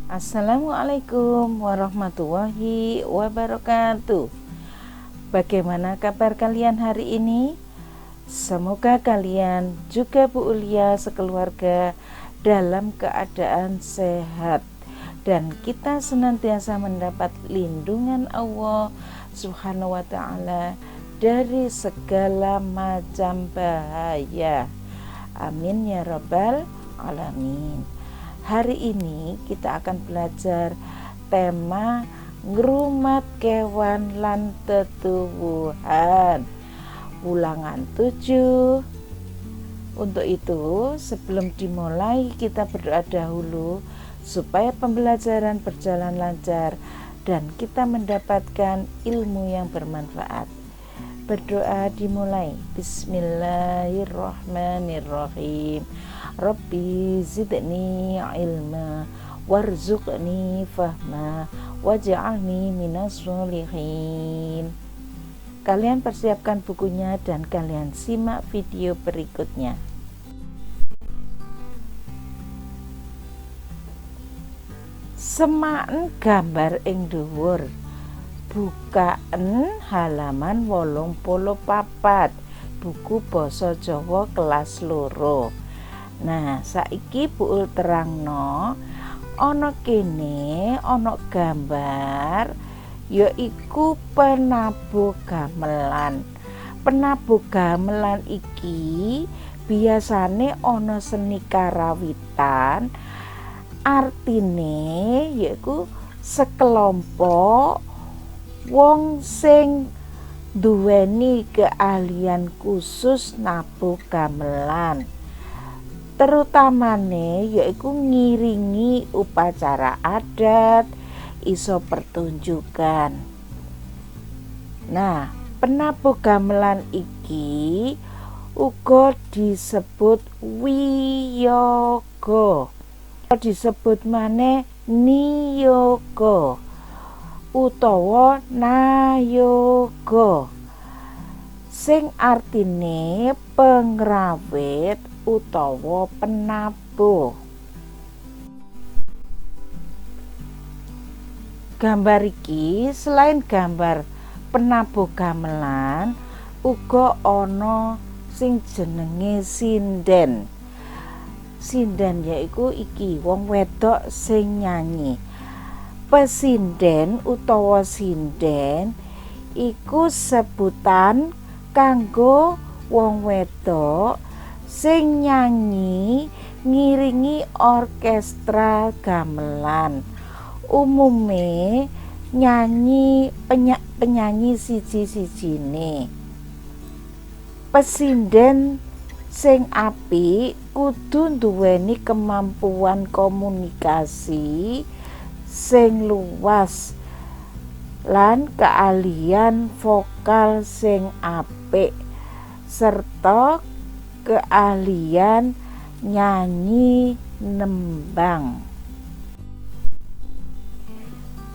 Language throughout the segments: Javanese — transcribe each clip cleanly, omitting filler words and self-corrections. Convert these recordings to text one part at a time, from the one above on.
Assalamualaikum warahmatullahi wabarakatuh. Bagaimana kabar kalian hari ini? Semoga kalian juga Bu Ulia sekeluarga dalam keadaan sehat dan kita senantiasa mendapat lindungan Allah Subhanahu wa taala dari segala macam bahaya. Amin ya rabbal alamin. Hari ini kita akan belajar tema ngrumat kewan lan tetuwuhan ulangan 7. Untuk itu sebelum dimulai kita berdoa dahulu supaya pembelajaran berjalan lancar dan kita mendapatkan ilmu yang bermanfaat. Berdoa dimulai. Bismillahirrahmanirrahim. Rabbi zidni ilma warzuqni fahma waj'alni minas sholihin. Kalian persiapkan bukunya dan kalian simak video berikutnya. Semaken gambar ing dhuwur. Bukaan halaman 84 buku basa Jawa kelas loro. Nah, saiki Bu Ul terangno ana kene ana gambar yaiku penabuh gamelan. Penabuh gamelan iki biasane ana seni karawitan, artine yaiku sekelompok wong sing duweni keahlian khusus nabuh gamelan, terutamane yaiku ngiringi upacara adat, iso pertunjukan. Nah, penabuh gamelan iki uga disebut wiyaga, disebut maneh niyaga utawa nayoga sing artine pengrawit utawa penabuh. Gambar iki selain gambar penabuh gamelan uga ana sing jenenge sinden. Sinden yaiku iki wong wedok sing nyanyi. Pesinden utawa sinden iku sebutan kanggo wong wedok sing nyanyi ngiringi orkestra gamelan. Umume nyanyi penyanyi siji-sijine. Pesinden sing apik kudu nduweni kemampuan komunikasi sing luas lan keahlian vokal sing apik serta keahlian nyanyi nembang.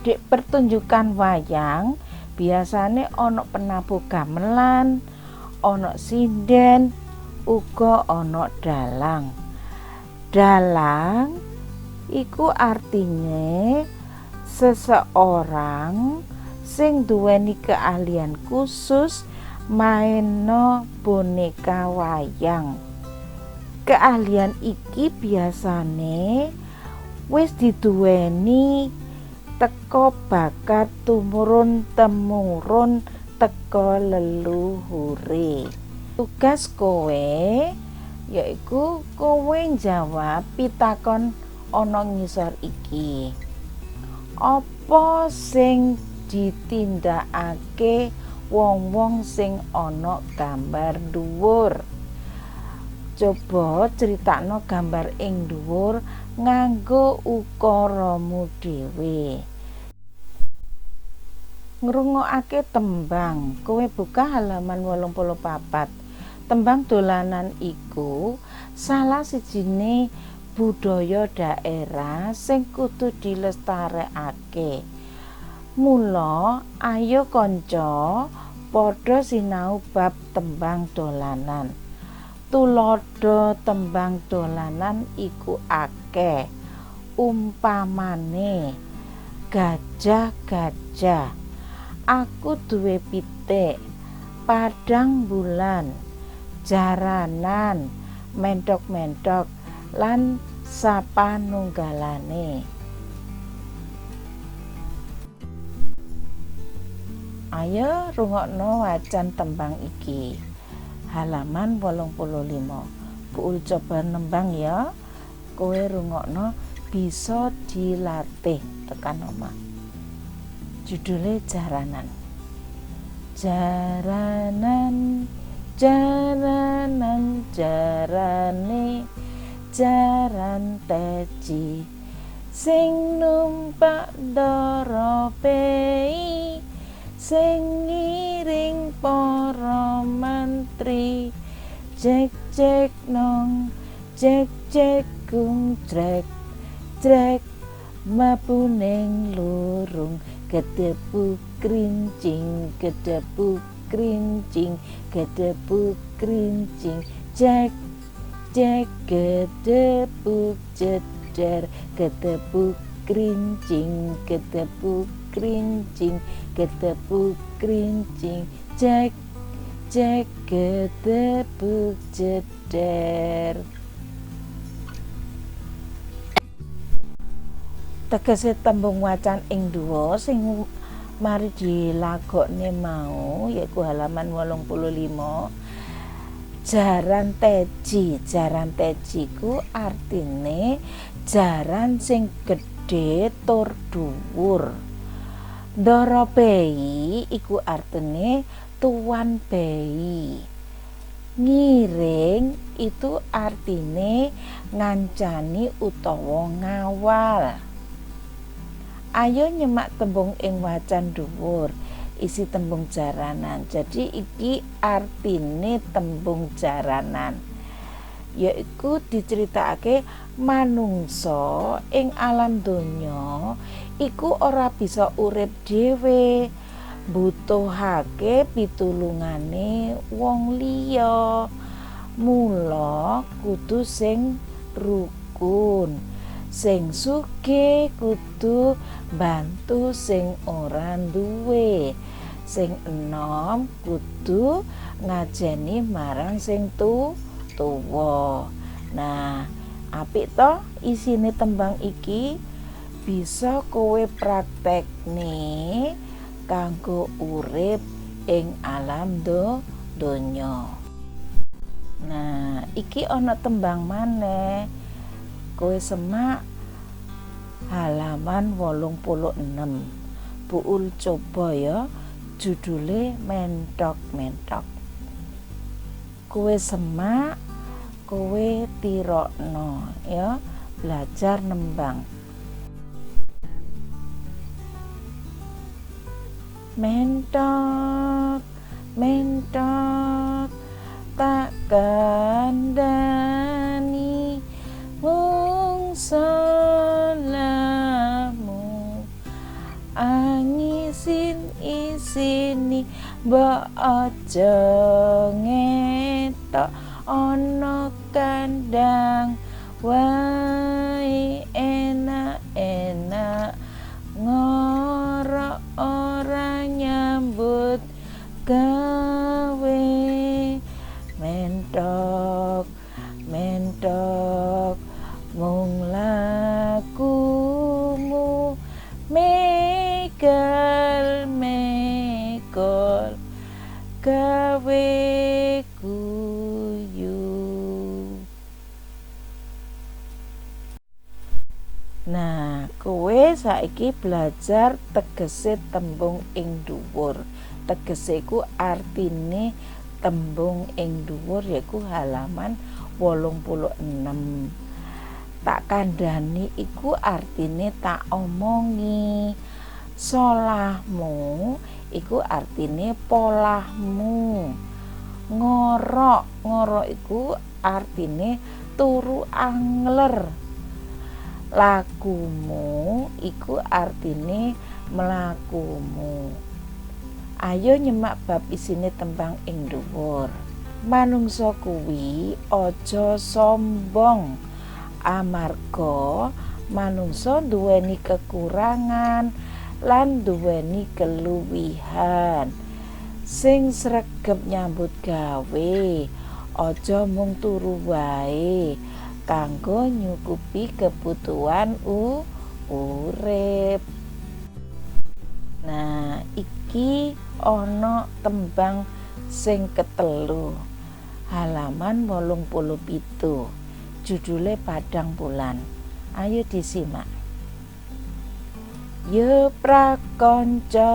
Di pertunjukan wayang biasane ana penabuh gamelan, ana sinden, uga ana dalang. Dalang iku artinya seseorang sing duweni keahlian khusus maino boneka wayang. Keahlian iki biasane wis diduweni teka bakat tumurun temurun teka leluhure. Tugas kowe yaiku kowe njawab pitakon ana ngisor iki. Apa sing ditindakake wong-wong sing ana gambar dhuwur? Coba critakno gambar ing dhuwur nganggo ukaramu dhewe. Ngrungokake tembang. Kowe buka halaman 84. Tembang dolanan iku salah sijine budaya daerah sing kudu dilestarekake. Mula ayo kanca padha sinau bab tembang dolanan. Tuladha tembang dolanan iku akeh. Umpamane gajah-gajah, aku duwe pitik, padang bulan, jaranan, menthok-menthok lan sapanunggalane. Ayo rungokno wacan tembang iki. Halaman 85. Buul coba nembang ya. Kowe rungokno, bisa dilatih tekan omah. Judulnya jaranan. Jaranan, jaranan, jarane, jaran teci, sing numpak dorope, sing ngiring para mantri, jek jek nong, jek jek gung jrek jrek, mapuning lurung, gedebu krincing, gedebu krincing, gedebu krincing, jek jek gedebu jeder, gedebu krincing, gedebu krincing, gedebu krincing, jek jek gedebu jeder. Tegese tembung wacan ing dhuwur sing mari dilagokne mau yaiku halaman 85. Jaran teji. Jaran teji ku artine jaran sing gedhe tur dhuwur. Ndara bayi iku artine tuan bayi. Ngiring itu artine ngancani utawa ngawal. Ayo nyemak tembung ing wacan dhuwur, isi tembung jaranan. Jadi iki artine tembung jaranan, yaiku diceritakake manungsa ing alam donya iku ora bisa urip dhewe, butuhake pitulungane wong liya. Mula kudu sing rukun, sing sugih kudu bantu sing ora duwe, sing enom kudu ngajeni marang sing tuwa. Nah, apik to isine tembang iki, bisa kowe praktekne kanggo urip ing alam donya. Nah, iki ana tembang maneh, kowe semak halaman 86. Buul coba ya, judule menthok-menthok. Kowe semak, kowe tirokno ya, belajar nembang. Menthok, menthok, tak kandhani mung salamu, angisin isini mbok aja ngetok, ana kandang wae enak-enak, ngorok ora nyambut gawe. Menthok, menthok, mung lakumu megal megol gawe guyu. Nah, kowe saiki belajar tegese tembung ing dhuwur. Tegese ku artine tembung ing dhuwur yaiku halaman 86. Tak kandhani iku artine tak omongi. Solahmu iku artine polahmu. Ngorok, ngorok iku artine turu angler. Lakumu iku artine mlakumu. Ayo nyemak bab isine tembang ing dhuwur. Manungsa kuwi aja sombong, amarga manungsa duweni kekurangan lan duweni keluwihan. Sing sregep nyambut gawe, aja mung turu wae kanggo nyukupi kebutuhan urip. Nah, iki ana tembang sing ketelu, halaman 87, judule Padang Bulan. Ayo disimak. Yo prakonco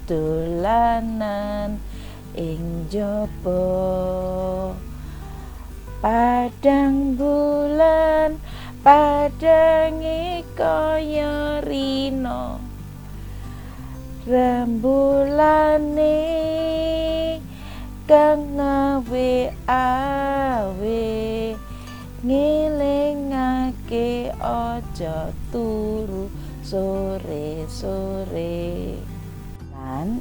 dolanan ing jaba padang bulan, padange kaya rina, rembulane kang awe-awe, ngelingake aja turu sore-sore. Lan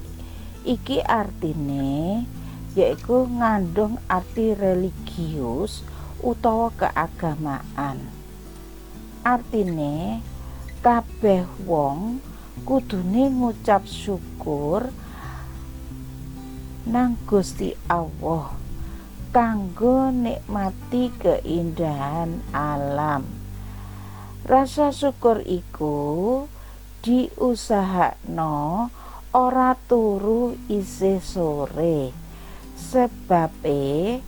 iki artine yaiku ngandung arti religius utawa keagamaan. Artine kabeh wong kudune ngucap syukur nang Gusti Allah kanggo nikmati keindahan alam. Rasa syukur iku diusahakno ora turu isih sore, sebabe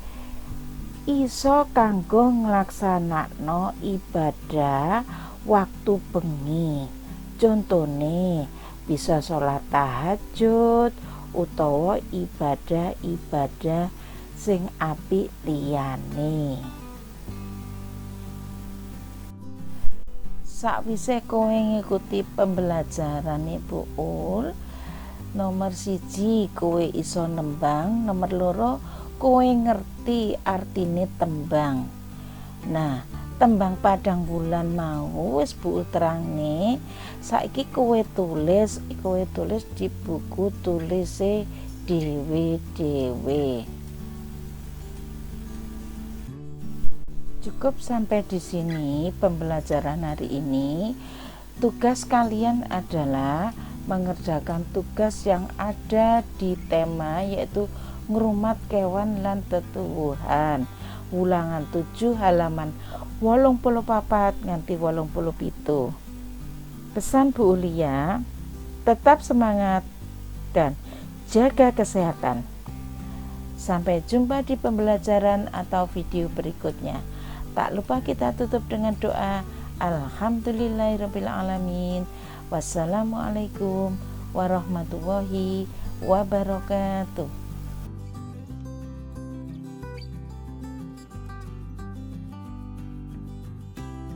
iso kanggo nglaksanakno ibadah waktu bengi. Contone bisa sholat tahajud utawa ibadah-ibadah sing apik liyane. Sakwise kowe ngikuti pembelajaran Bu Ul, nomor 1 kowe iso nembang, nomor 2 kowe ngerti artine tembang. Nah, tembang Padang Bulan mau wis Bu Ul terangne. Saiki kowe tulis di buku tulise dhewe-dhewe. Cukup sampai di sini pembelajaran hari ini. Tugas kalian adalah mengerjakan tugas yang ada di tema, yaitu ngrumat kewan lan tetuwuhan. Ulangan 7 halaman 84 nganti 87. Pesan Bu Ulia, tetap semangat dan jaga kesehatan. Sampai jumpa di pembelajaran atau video berikutnya. Tak lupa kita tutup dengan doa. Alhamdulillahirabbil alamin. Wassalamualaikum warahmatullahi wabarakatuh.